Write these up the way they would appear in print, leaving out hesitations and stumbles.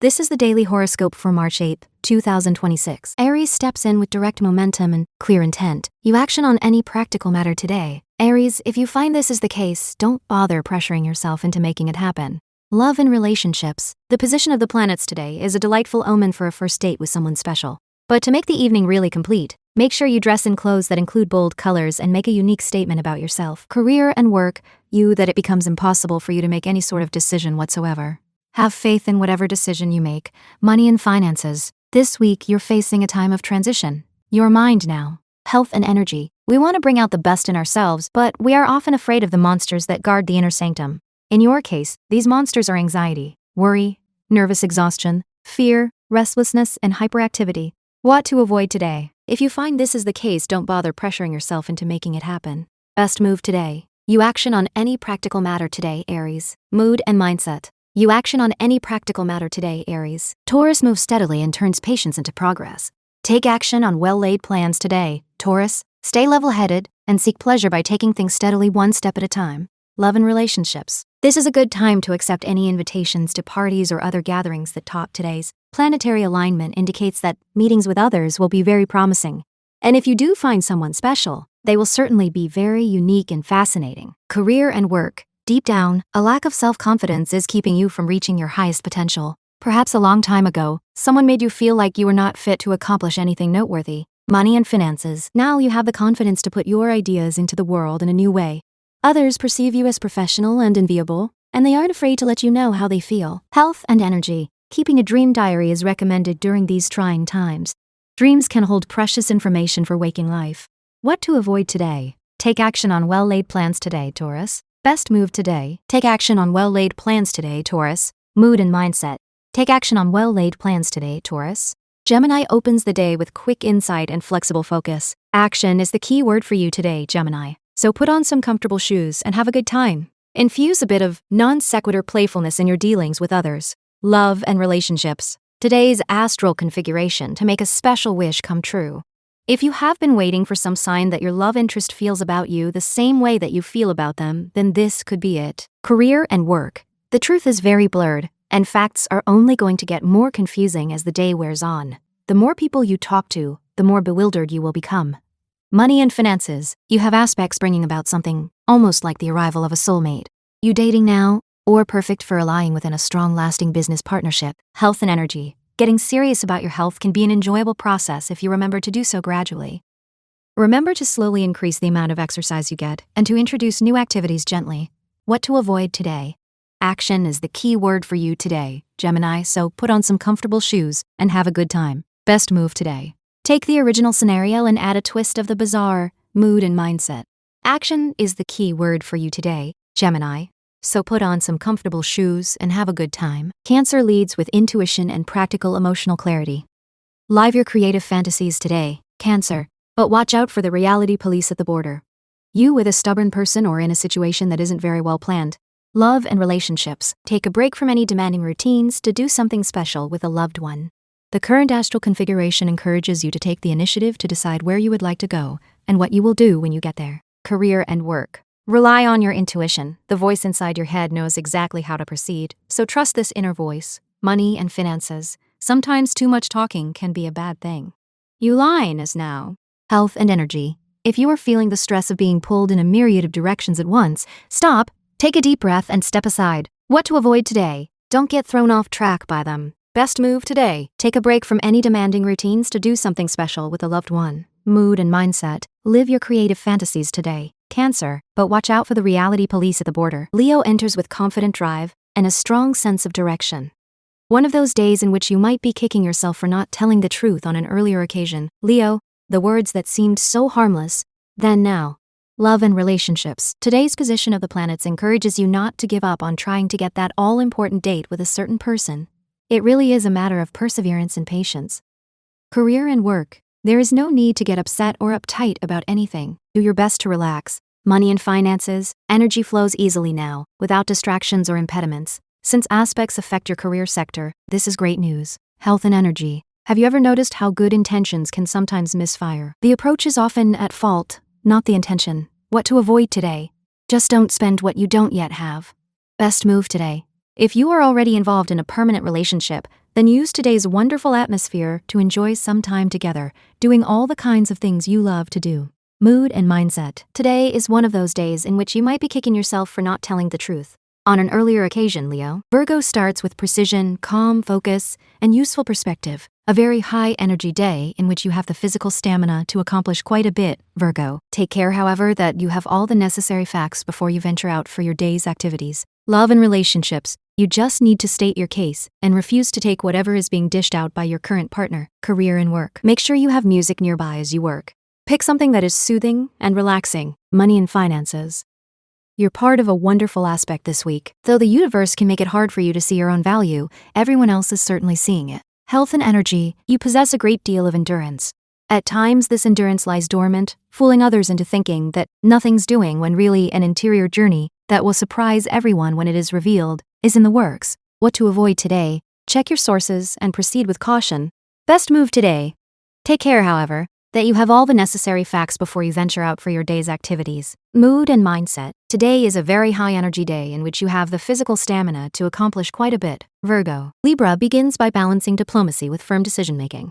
This is the daily horoscope for March 8, 2026. Aries steps in with direct momentum and clear intent. You action on any practical matter today. Aries, if you find this is the case, don't bother pressuring yourself into making it happen. Love and relationships. The position of the planets today is a delightful omen for a first date with someone special. But to make the evening really complete, make sure you dress in clothes that include bold colors and make a unique statement about yourself. Career and work, that it becomes impossible for you to make any sort of decision whatsoever. Have faith in whatever decision you make. Money and finances. This week, you're facing a time of transition. Your mind now. Health and energy. We want to bring out the best in ourselves, but we are often afraid of the monsters that guard the inner sanctum. In your case, these monsters are anxiety, worry, nervous exhaustion, fear, restlessness, and hyperactivity. What to avoid today? If you find this is the case, don't bother pressuring yourself into making it happen. Best move today. You action on any practical matter today, Aries. Mood and mindset. You action on any practical matter today, Aries. Taurus moves steadily and turns patience into progress. Take action on well-laid plans today, Taurus. Stay level-headed and seek pleasure by taking things steadily one step at a time. Love and relationships. This is a good time to accept any invitations to parties or other gatherings that top today's planetary alignment indicates that meetings with others will be very promising. And if you do find someone special, they will certainly be very unique and fascinating. Career and work. Deep down, a lack of self-confidence is keeping you from reaching your highest potential. Perhaps a long time ago, someone made you feel like you were not fit to accomplish anything noteworthy. Money and finances. Now you have the confidence to put your ideas into the world in a new way. Others perceive you as professional and enviable, and they aren't afraid to let you know how they feel. Health and energy. Keeping a dream diary is recommended during these trying times. Dreams can hold precious information for waking life. What to avoid today? Take action on well-laid plans today, Taurus. Best move today. Take action on well-laid plans today, Taurus. Mood and mindset. Take action on well-laid plans today, Taurus. Gemini opens the day with quick insight and flexible focus. Action is the key word for you today, Gemini. So put on some comfortable shoes and have a good time. Infuse a bit of non-sequitur playfulness in your dealings with others. Love and relationships. Today's astral configuration to make a special wish come true. If you have been waiting for some sign that your love interest feels about you the same way that you feel about them, then this could be it. Career and work. The truth is very blurred, and facts are only going to get more confusing as the day wears on. The more people you talk to, the more bewildered you will become. Money and finances. You have aspects bringing about something almost like the arrival of a soulmate. You dating now, or perfect for allying within a strong lasting business partnership. Health and energy. Getting serious about your health can be an enjoyable process if you remember to do so gradually. Remember to slowly increase the amount of exercise you get and to introduce new activities gently. What to avoid today? Action is the key word for you today, Gemini, so put on some comfortable shoes and have a good time. Best move today. Take the original scenario and add a twist of the bizarre. Mood and mindset. Action is the key word for you today, Gemini. So put on some comfortable shoes and have a good time. Cancer leads with intuition and practical emotional clarity. Live your creative fantasies today, Cancer, but watch out for the reality police at the border. You with a stubborn person or in a situation that isn't very well planned. Love and relationships. Take a break from any demanding routines to do something special with a loved one. The current astral configuration encourages you to take the initiative to decide where you would like to go and what you will do when you get there. Career and work. Rely on your intuition. The voice inside your head knows exactly how to proceed, so trust this inner voice. Money and finances. Sometimes too much talking can be a bad thing. You line as now. Health and energy. If you are feeling the stress of being pulled in a myriad of directions at once, stop, take a deep breath and step aside. What to avoid today? Don't get thrown off track by them. Best move today. Take a break from any demanding routines to do something special with a loved one. Mood and mindset. Live your creative fantasies today, Cancer, but watch out for the reality police at the border. Leo enters with confident drive and a strong sense of direction. One of those days in which you might be kicking yourself for not telling the truth on an earlier occasion. Leo, the words that seemed so harmless, then now. Love and relationships. Today's position of the planets encourages you not to give up on trying to get that all-important date with a certain person. It really is a matter of perseverance and patience. Career and work. There is no need to get upset or uptight about anything. Do your best to relax. Money and finances. Energy flows easily now, without distractions or impediments. Since aspects affect your career sector, this is great news. Health and energy. Have you ever noticed how good intentions can sometimes misfire? The approach is often at fault, not the intention. What to avoid today? Just don't spend what you don't yet have. Best move today. If you are already involved in a permanent relationship, Then use today's wonderful atmosphere to enjoy some time together, doing all the kinds of things you love to do. Mood and mindset. Today is one of those days in which you might be kicking yourself for not telling the truth. On an earlier occasion, Leo, Virgo starts with precision, calm focus, and useful perspective. A very high-energy day in which you have the physical stamina to accomplish quite a bit, Virgo. Take care, however, that you have all the necessary facts before you venture out for your day's activities. Love and relationships. You just need to state your case and refuse to take whatever is being dished out by your current partner. Career and work. Make sure you have music nearby as you work. Pick something that is soothing and relaxing. Money and finances. You're part of a wonderful aspect this week. Though the universe can make it hard for you to see your own value, everyone else is certainly seeing it. Health and energy. You possess a great deal of endurance. At times, this endurance lies dormant, fooling others into thinking that nothing's doing when really an interior journey that will surprise everyone when it is revealed is in the works. What to avoid today? Check your sources and proceed with caution. Best move today. Take care, however, that you have all the necessary facts before you venture out for your day's activities. Mood and mindset. Today is a very high-energy day in which you have the physical stamina to accomplish quite a bit, Virgo. Libra begins by balancing diplomacy with firm decision-making.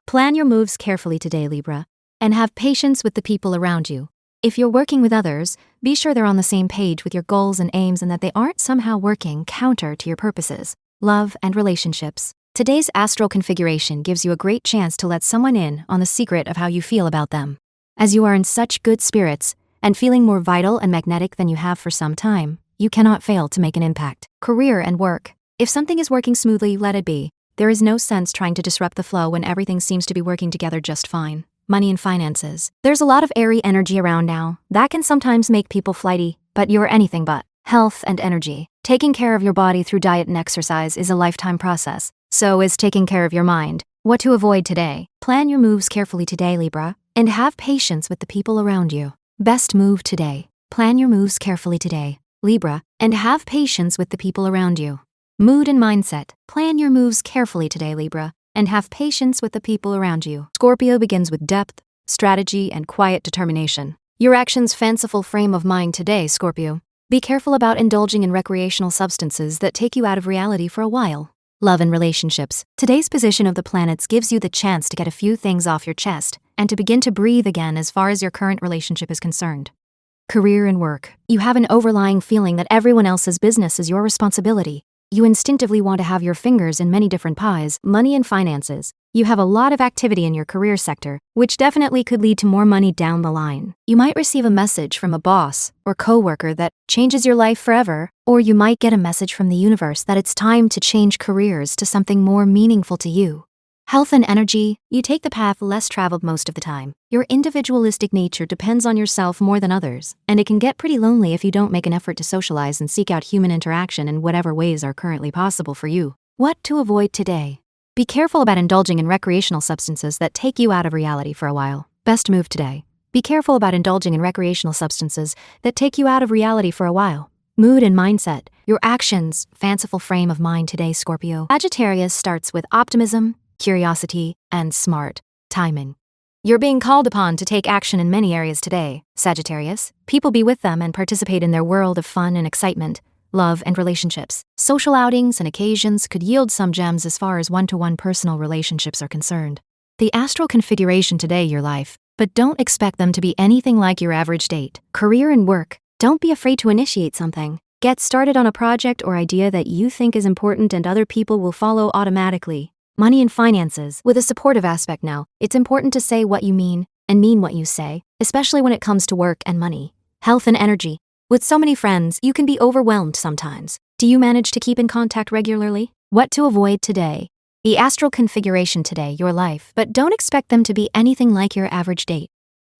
Plan your moves carefully today, Libra, and have patience with the people around you. If you're working with others, be sure they're on the same page with your goals and aims and that they aren't somehow working counter to your purposes. Love and relationships. Today's astral configuration gives you a great chance to let someone in on the secret of how you feel about them. As you are in such good spirits and feeling more vital and magnetic than you have for some time, you cannot fail to make an impact. Career and work. If something is working smoothly, let it be. There is no sense trying to disrupt the flow when everything seems to be working together just fine. Money and finances. There's a lot of airy energy around now. That can sometimes make people flighty, but you're anything but. Health and energy. Taking care of your body through diet and exercise is a lifetime process. So is taking care of your mind. What to avoid today? Plan your moves carefully today, Libra, and have patience with the people around you. Best move today. Plan your moves carefully today, Libra, and have patience with the people around you. Mood and mindset. Plan your moves carefully today, Libra, and have patience with the people around you. Scorpio begins with depth, strategy, and quiet determination. Your actions' fanciful frame of mind today, Scorpio. Be careful about indulging in recreational substances that take you out of reality for a while. Love and relationships. Today's position of the planets gives you the chance to get a few things off your chest and to begin to breathe again as far as your current relationship is concerned. Career and work. You have an overlying feeling that everyone else's business is your responsibility. You instinctively want to have your fingers in many different pies. Money and finances. You have a lot of activity in your career sector, which definitely could lead to more money down the line. You might receive a message from a boss or coworker that changes your life forever, or you might get a message from the universe that it's time to change careers to something more meaningful to you. Health and energy. You take the path less traveled most of the time. Your individualistic nature depends on yourself more than others, and it can get pretty lonely if you don't make an effort to socialize and seek out human interaction in whatever ways are currently possible for you. What to avoid today? Be careful about indulging in recreational substances that take you out of reality for a while. Best move today. Be careful about indulging in recreational substances that take you out of reality for a while. Mood and mindset. Your actions, fanciful frame of mind today, Scorpio. Sagittarius starts with optimism, curiosity, and smart timing. You're being called upon to take action in many areas today, Sagittarius. People be with them and participate in their world of fun and excitement. Love and relationships. Social outings and occasions could yield some gems as far as one-to-one personal relationships are concerned. The astral configuration today, your life, but don't expect them to be anything like your average date. Career and work. Don't be afraid to initiate something. Get started on a project or idea that you think is important and other people will follow automatically. Money and finances. With a supportive aspect now, it's important to say what you mean and mean what you say, especially when it comes to work and money. Health and energy. With so many friends, you can be overwhelmed sometimes. Do you manage to keep in contact regularly? What to avoid today? The astral configuration today, your life, but don't expect them to be anything like your average date.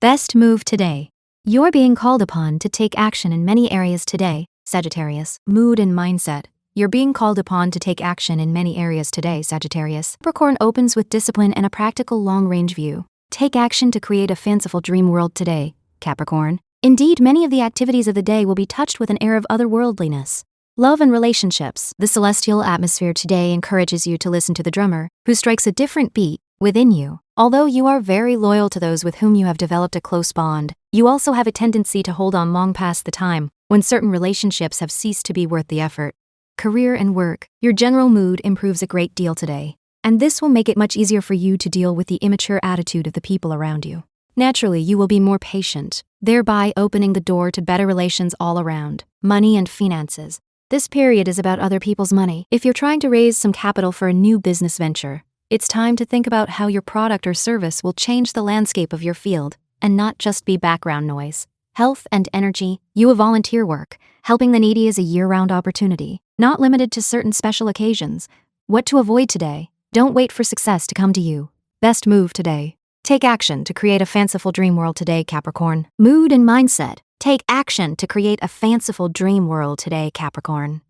Best move today. You're being called upon to take action in many areas today, Sagittarius. Mood and mindset. You're being called upon to take action in many areas today, Sagittarius. Capricorn opens with discipline and a practical long-range view. Take action to create a fanciful dream world today, Capricorn. Indeed, many of the activities of the day will be touched with an air of otherworldliness. Love and relationships. The celestial atmosphere today encourages you to listen to the drummer, who strikes a different beat within you. Although you are very loyal to those with whom you have developed a close bond, you also have a tendency to hold on long past the time when certain relationships have ceased to be worth the effort. career and work. Your general mood improves a great deal today, and this will make it much easier for you to deal with the immature attitude of the people around you. Naturally, you will be more patient, thereby opening the door to better relations all around. Money and finances. This period is about other people's money. If you're trying to raise some capital for a new business venture, it's time to think about how your product or service will change the landscape of your field and not just be background noise. Health and energy. You have volunteer work. Helping the needy is a year-round opportunity, not limited to certain special occasions. What to avoid today? Don't wait for success to come to you. Best move today. Take action to create a fanciful dream world today, Capricorn. Mood and mindset. Take action to create a fanciful dream world today, Capricorn.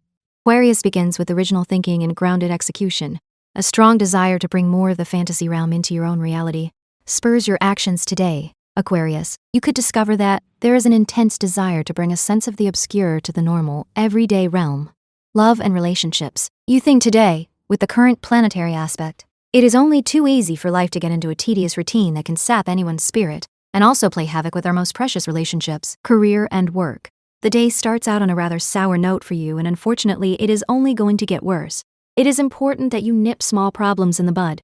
Aquarius begins with original thinking and grounded execution. A strong desire to bring more of the fantasy realm into your own reality spurs your actions today, Aquarius. You could discover that there is an intense desire to bring a sense of the obscure to the normal, everyday realm. Love and relationships. You think today, with the current planetary aspect, it is only too easy for life to get into a tedious routine that can sap anyone's spirit and also play havoc with our most precious relationships, career and work. The day starts out on a rather sour note for you, and unfortunately, it is only going to get worse. It is important that you nip small problems in the bud.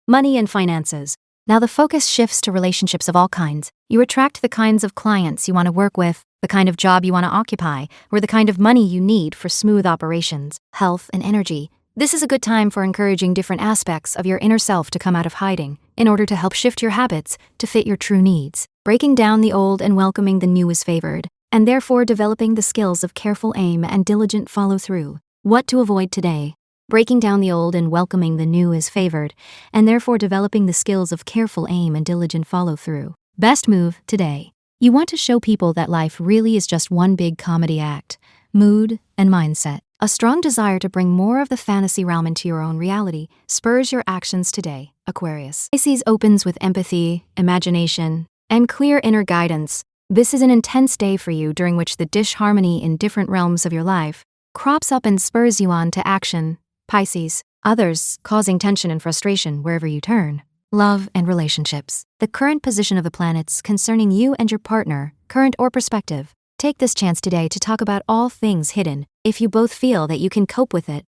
Money and finances. Now the focus shifts to relationships of all kinds. You attract the kinds of clients you want to work with, the kind of job you want to occupy, or the kind of money you need for smooth operations. Health and energy. This is a good time for encouraging different aspects of your inner self to come out of hiding in order to help shift your habits to fit your true needs. Breaking down the old and welcoming the new is favored, and therefore developing the skills of careful aim and diligent follow-through. What to avoid today? Breaking down the old and welcoming the new is favored, and therefore developing the skills of careful aim and diligent follow-through. Best move today. You want to show people that life really is just one big comedy act. Mood and mindset. A strong desire to bring more of the fantasy realm into your own reality spurs your actions today, Aquarius. Pisces opens with empathy, imagination, and clear inner guidance. This is an intense day for you during which the disharmony in different realms of your life crops up and spurs you on to action, Pisces. Others, causing tension and frustration wherever you turn. Love and relationships. The current position of the planets concerning you and your partner, current or prospective. Take this chance today to talk about all things hidden, if you both feel that you can cope with it,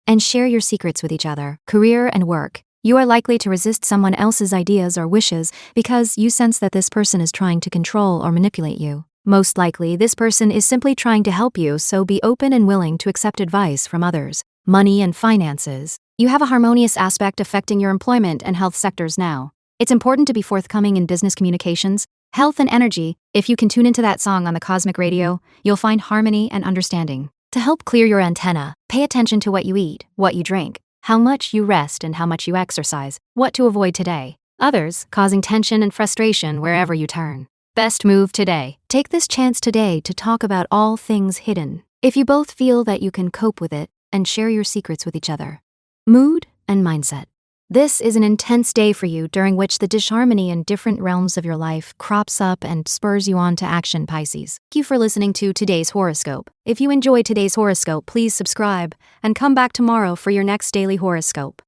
and share your secrets with each other. Career and work. You are likely to resist someone else's ideas or wishes because you sense that this person is trying to control or manipulate you. Most likely, this person is simply trying to help you, so be open and willing to accept advice from others. Money and finances. You have a harmonious aspect affecting your employment and health sectors now. It's important to be forthcoming in business communications. Health and energy. If you can tune into that song on the cosmic radio, you'll find harmony and understanding. To help clear your antenna, pay attention to what you eat, what you drink, how much you rest, and how much you exercise. What to avoid today? Others, causing tension and frustration wherever you turn. Best move today. Take this chance today to talk about all things hidden, if you both feel that you can cope with it, and share your secrets with each other. Mood and mindset. This is an intense day for you during which the disharmony in different realms of your life crops up and spurs you on to action, Pisces. Thank you for listening to today's horoscope. If you enjoyed today's horoscope, please subscribe and come back tomorrow for your next daily horoscope.